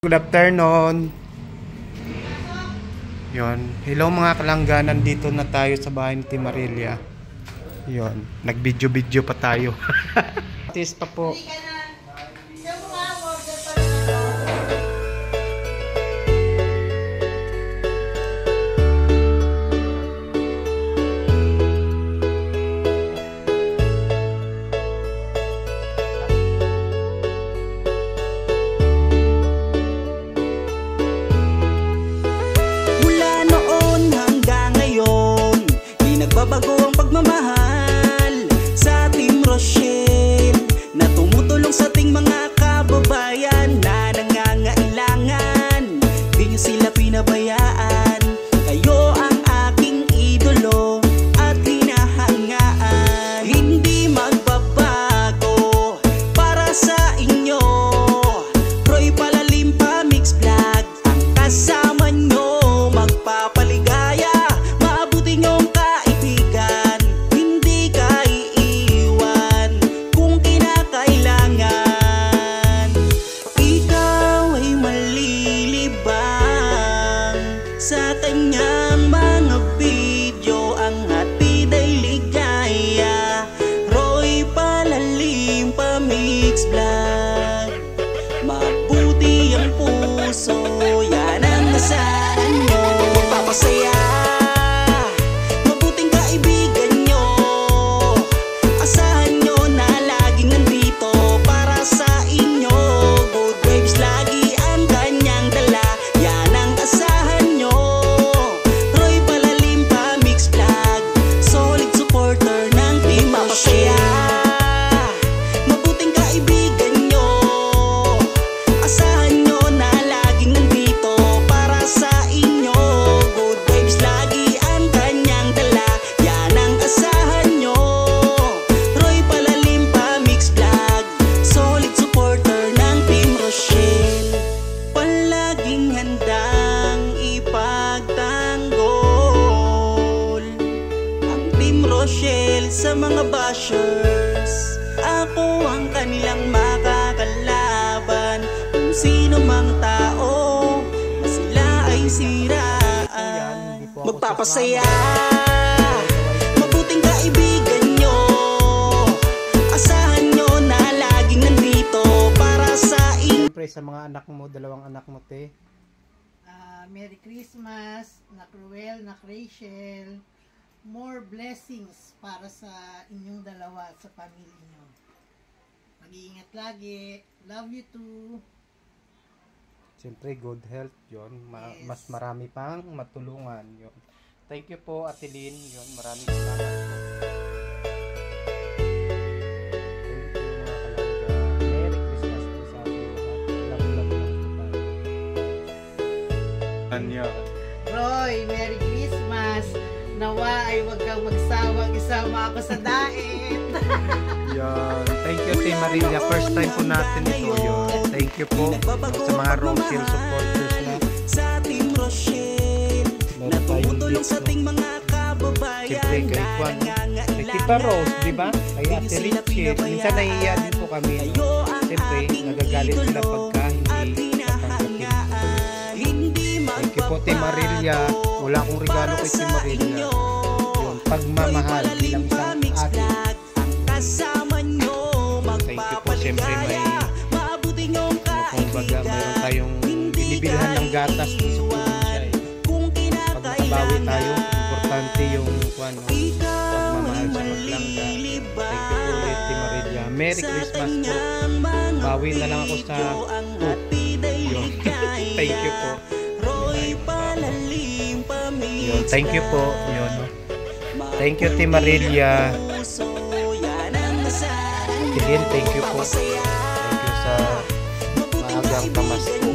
Good afternoon. Yon. Hello mga kalangganan, dito na tayo sa bahay ni Marilia. Yon. Nag-video-video pa tayo. Tis pa po. Bago ang pagmamahal sa Team Rochelle na tumutulong sa ating mga kababayan na nangangailangan. Di nyo sila pinabayaan. Kayo ang aking idolo at hinahangaan. Hindi magbabago para sa inyo. Roy Palalim pa Mix Vlog ang kasama nyo, magpapaligaya. Mabuti nyong sa kanyang mga video ang hatid ay ligaya. Roy Palalim pa Mix Vlog, mabuti ang puso, yan ang asahan nyo. Magpapasaya, mabuting kaibigan nyo. Asahan nyo na laging nandito para sa inyo. Good vibes lagi ang kanyang dala, yan ang asahan nyo. Mabuting kaibigan nyo. Asahan nyo na laging nandito para sa inyo. Good vibes lagi ang kanyang dala, yan ang asahan nyo. Roy Palalim pa Mix Vlog, solid supporter ng Team Rochelle. Palaging handang ipagtanggol ang Team Rochelle sa mga bashers. Ako ang kanilang makakalaban. Kung sino mang tao na sila ay siraan. Magpapasaya, mabuting kaibigan nyo. Asahan nyo na laging nandito para sa inyo. Siyempre sa mga anak mo, dalawang anak mo, te. Merry Christmas, Nak Ruel, Nak Rachel. More blessings para sa inyong dalawa at sa pamilya nyo. Mag-iingat lagi. Love you too. Siyempre good health yon. Yes. Mas marami pang matulungan yon. Thank you po Ate Lynn yon. Maraming salamat po. Thank you mga kalangga. Merry Christmas po sa ating lahat. Love po tayo. Roy, Merry Christmas. Nawa ay wag kang magsawang isama ako sa daet. Yan. Thank you, Team Marilia. First time po natin ito yun. Thank you po sa mga Rochelle supporters na. Sa Team Rochelle na tumutulong sa ating mga kababayan. Siyempre kay Juan, kay Tita Rose, di ba? Kay Ate Richie. Minsan nahihiya din po kami. Siyempre, nagagalit sila pagka hindi natanggapin. Thank you po, Team Marilia. Wala akong regalo kay Team Marilia. Yung pagmamahal bilang isang ate. Thank you po. Siyempre may kumbaga mayroon tayong binibilhan ng gatas sa probinsya eh. Pag makabawi tayo, importante yung pagmamahal sa maglangga. Thank you po ulit, Team Marilia. Merry Christmas po. Bawi na lang ako sa yun. Thank you po. Yun. Thank you po. Yun. Thank you, Team Marilia. Again, thank you po. Thank you sa maagang pamasko.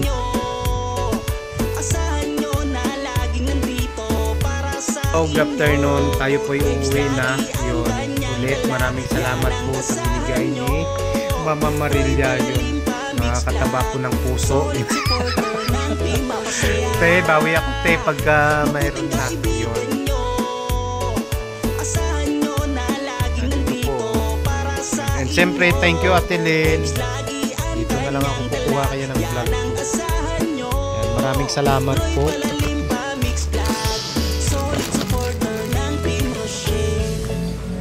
Oh, good afternoon. Tayo po yung uuwi na. Yun. Ulit, maraming salamat po sa binigay ni Mama Marilia. Yun. Makakataba ko ng puso. Te, bawi ako te pagka mayroon na. Yun. And siyempre, thank you Ate Lynn. Dito na lang ako kukuha kayo ng vlog. maraming salamat po. Palalimpa Mix Vlog, solid supporter ng Team Rochelle,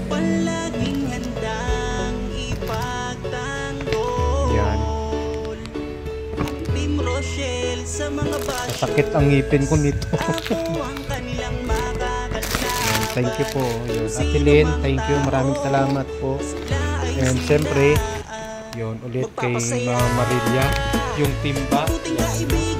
palaging handang ipagtanggol. Yan. Team Rochelle sa mga basyo, Sakit ang ngipin ko nito. ako ang kanilang makakalas. Thank you po. Yun. Ate Lynn, thank you. Maraming salamat po. And siyempre, yun, ulit kay Mama Marilia, yung timba.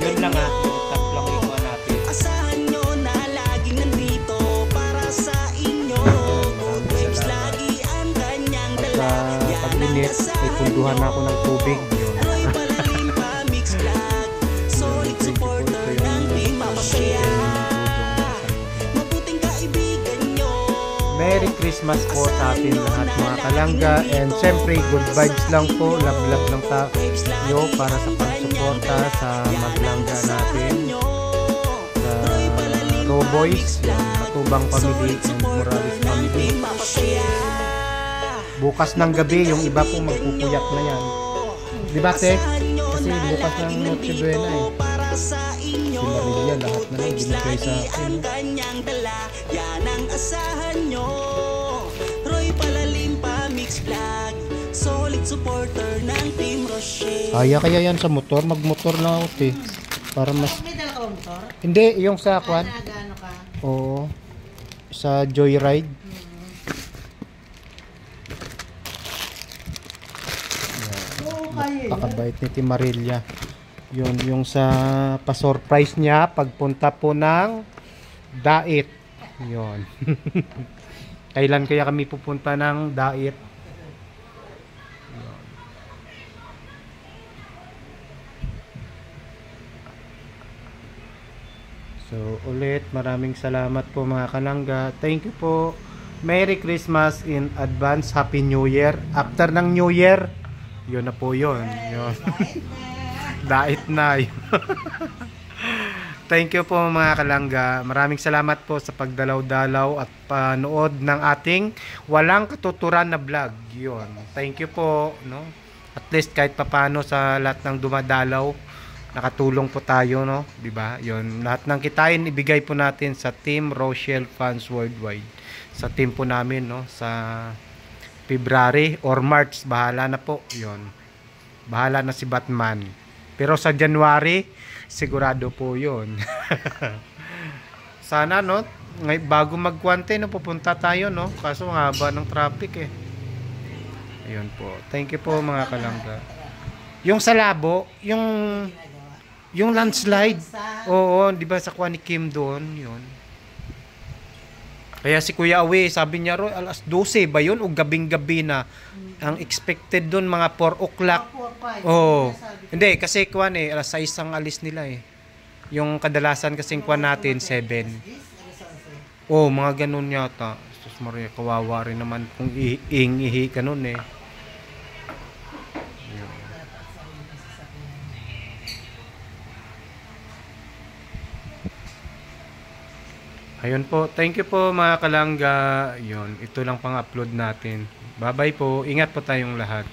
Yun lang ha, yung tap lang yung mga natin. Asahan nyo na laging nandito para sa inyo. Good vibes lagi ang kanyang dala. Pagka pag-init, ay punduhan na ako ng tubig. Yun. Roy Palalimpa Mix Vlog, solid supporter ng Team Papasaya. Mabuting kaibigan nyo. Merry Christmas po sa atin lahat mga kalangga. And siyempre, good vibes lang po. Love lang tayo para sa pagsuporta sa maglangga natin. Sa Roboys, yung Matubang Family and Morales Family. Bukas ng gabi, yung iba po magpupuyat na yan. Di ba, Te? Kasi bukas ng Noche Buena eh. Si Marilia, lahat na lang binigay sa akin. Kanyang dala, yan ang asahan nyo. Roy Palalimpa Mix Vlog, solid supporter ng Team Rochelle. Kaya yan sa motor, magmotor na ako, Te. Para mas... May dala ka ba motor? Hindi, yung sa kwan. Nagano ka? Oo. Sa Joyride. Oo, kaya. Pakabait ni Tim Marilia. Yun, yung sa pa-surprise niya pagpunta po ng Dait. Yun. Kailan kaya kami pupunta ng Dait? Yun. So, ulit, maraming salamat po mga kalangga. Thank you po. Merry Christmas in advance. Happy New Year. After ng New Year, yun na po yun. Yun. Dait na. Thank you po mga kalangga. Maraming salamat po sa pagdalaw-dalaw at panood ng ating walang katuturan na vlog. Yun. Thank you po. No? At least kahit papano sa lahat ng dumadalaw, nakatulong po tayo, no? 'Di ba? 'Yon, lahat ng kitain ibigay po natin sa Team Rochelle Fans Worldwide. Sa team po namin, no, sa February or March, bahala na po 'yon. Bahala na si Batman. Pero sa January, sigurado po 'yon. Sana, no, bago mag-quarantine, no, pupunta tayo, no? Kaso ang haba ng traffic eh. Ayun po. Thank you po mga kalangga. Yung sa Labo, yung landslide. Oo, 'di ba sa kuha ni Kim doon, 'yun. Kaya si Kuya Awe, sabi niya ro, alas 12 ba 'yun o gabing-gabi na? Ang expected doon mga 4 o'clock. Oo. Hindi kasi kuha alas 6 ang alis nila eh. Yung kadalasan kasing kuha natin 7. Oh, mga ganun yata. Sus Maria, kawawa rin naman kung ihi ganun eh. Ayun po, thank you po mga kalangga. Yun, ito lang pang upload natin. Bye-bye po, ingat po tayong lahat.